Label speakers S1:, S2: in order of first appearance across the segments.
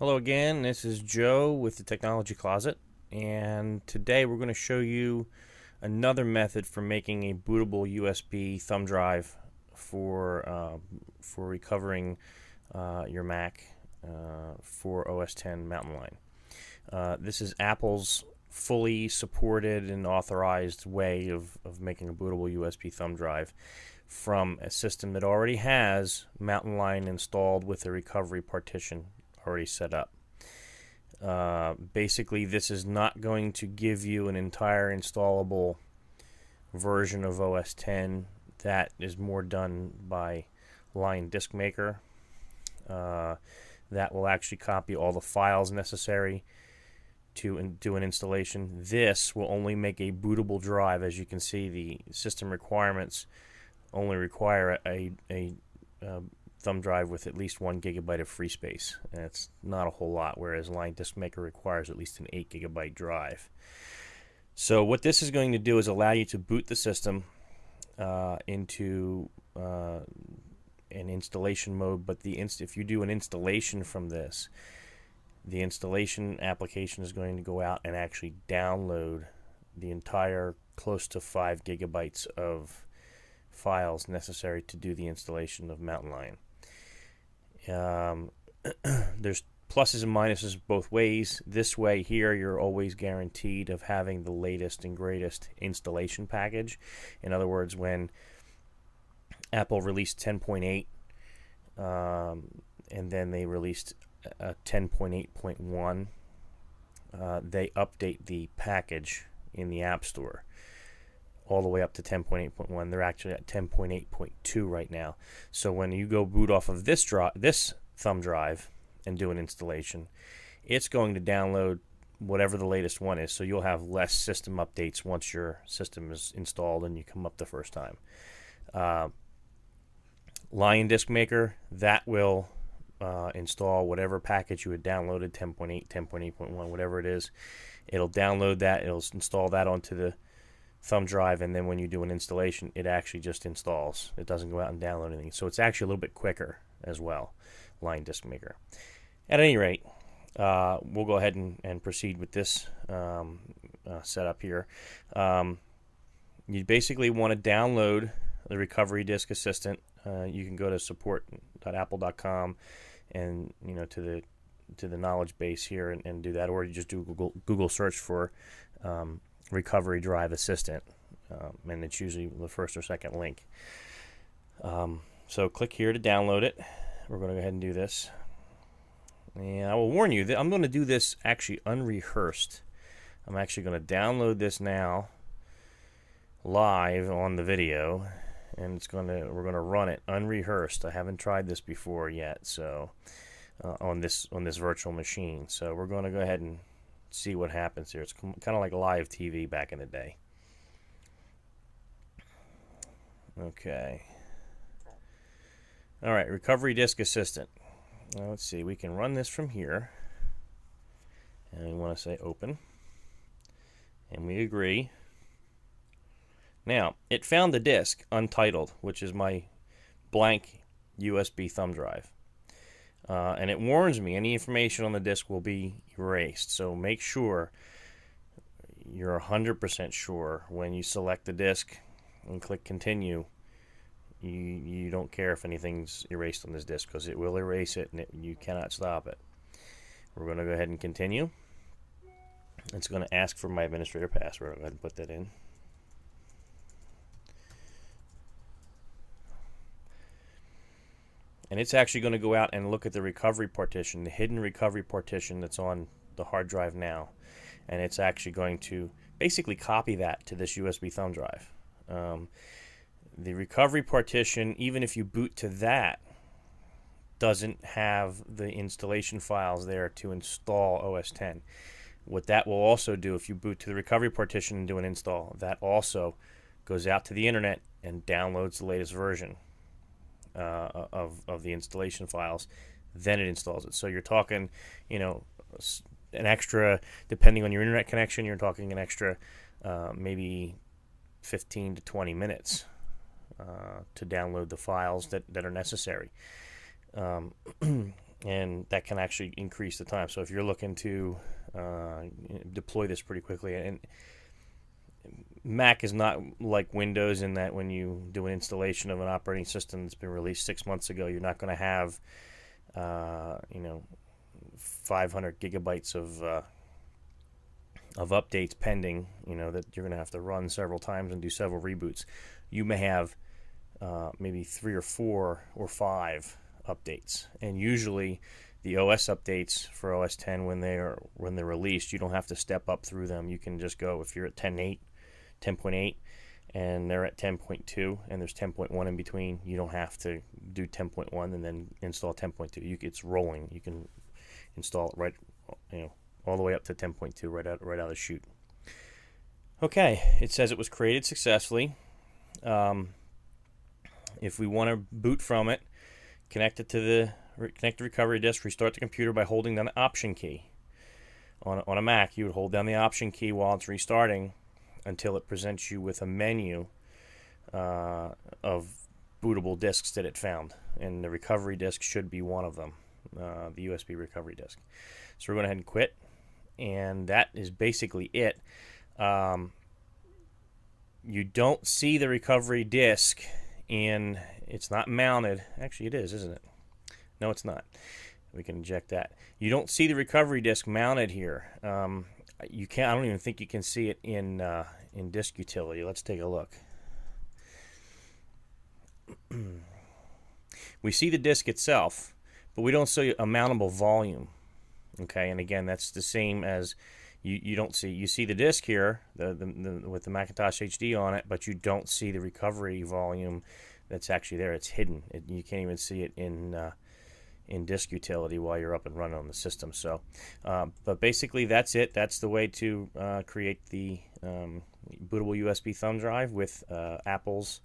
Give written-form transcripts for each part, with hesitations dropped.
S1: Hello again, this is Joe with the Technology Closet, and today we're going to show you another method for making a bootable USB thumb drive for recovering your Mac for OS X Mountain Lion. This is Apple's fully supported and authorized way of making a bootable USB thumb drive from a system that already has Mountain Lion installed with a recovery partition already set up. Basically, this is not going to give you an entire installable version of OS X. That is more done by Lion Disk Maker. That will actually copy all the files necessary to do an installation. This will only make a bootable drive. As you can see, the system requirements only require a thumb drive with at least 1 gigabyte of free space, and it's not a whole lot, whereas Lion Disk Maker requires at least an 8 gigabyte drive. So what this is going to do is allow you to boot the system into an installation mode, but if you do an installation from this, the installation application is going to go out and actually download the entire close to 5 gigabytes of files necessary to do the installation of Mountain Lion. There's pluses and minuses both ways. This way here, you're always guaranteed of having the latest and greatest installation package. In other words, when Apple released 10.8 and then they released 10.8.1, they update the package in the App Store all the way up to 10.8.1. They're actually at 10.8.2 right now. So when you go boot off of this thumb drive and do an installation, it's going to download whatever the latest one is. So you'll have less system updates once your system is installed and you come up the first time. Lion Disk Maker, that will install whatever package you had downloaded, 10.8, 10.8.1, whatever it is. It'll download that. It'll install that onto the thumb drive, and then when you do an installation, it actually just installs. It doesn't go out and download anything. So it's actually a little bit quicker as well, Lion Disk Maker. At any rate, we'll go ahead and proceed with this setup here. You basically want to download the Recovery Disk Assistant. You can go to support.apple.com and to the knowledge base here and do that, or you just do Google search for Recovery Drive Assistant, and it's usually the first or second link. So click here to download it. We're going to go ahead and do this. And I will warn you that I'm going to do this actually unrehearsed. I'm actually going to download this now live on the video, and we're going to run it unrehearsed. I haven't tried this before yet, so on this virtual machine. So we're going to go ahead and see what happens here. It's kind of like live TV back in the day. Okay. All right, Recovery Disk Assistant. Now let's see. We can run this from here, and we want to say open, and we agree. Now it found the disk untitled, which is my blank USB thumb drive. And it warns me any information on the disk will be erased. So make sure you're 100% sure when you select the disk and click continue. You don't care if anything's erased on this disk, because it will erase it, and you cannot stop it. We're going to go ahead and continue. It's going to ask for my administrator password. I'll go ahead and put that in. And it's actually going to go out and look at the recovery partition, the hidden recovery partition that's on the hard drive now. And it's actually going to basically copy that to this USB thumb drive. The recovery partition, even if you boot to that, doesn't have the installation files there to install OS X. What that will also do, if you boot to the recovery partition and do an install, that also goes out to the internet and downloads the latest version of the installation files. Then it installs it. So you're talking, an extra, depending on your internet connection, you're talking an extra maybe 15 to 20 minutes to download the files that are necessary. and that can actually increase the time. So if you're looking to deploy this pretty quickly, and Mac is not like Windows in that when you do an installation of an operating system that's been released 6 months ago, you're not going to have 500 gigabytes of updates pending, that you're going to have to run several times and do several reboots. You may have maybe 3 or 4 or 5 updates, and usually the OS updates for OS 10 when they're released, you don't have to step up through them. You can just go, if you're at 10.8 and they're at 10.2 and there's 10.1 in between, you don't have to do 10.1 and then install 10.2. It's rolling. You can install it right, all the way up to 10.2 right out of the chute. Okay, it says it was created successfully. If we want to boot from it, connect the recovery disk, restart the computer by holding down the Option key. On a Mac, you would hold down the Option key while it's restarting until it presents you with a menu of bootable disks that it found, and the recovery disk should be one of them, the USB recovery disk. So we're going to go ahead and quit, and that is basically it. You don't see the recovery disk it's not mounted. Actually, it is, isn't it? No, it's not. We can eject that. You don't see the recovery disk mounted here. You can't. I don't even think you can see it in disk utility. Let's take a look. We see the disk itself, but we don't see a mountable volume. Okay, and again, that's the same as you don't see. You see the disk here, with the Macintosh HD on it, but you don't see the recovery volume that's actually there. It's hidden. You can't even see it in disk utility while you're up and running on the system. So, but basically that's it. That's the way to create the bootable USB thumb drive with Apple's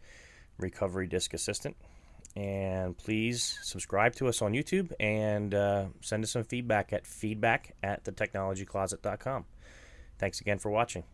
S1: Recovery Disk Assistant. And please subscribe to us on YouTube and send us some feedback at feedback@thetechnologycloset.com. Thanks again for watching.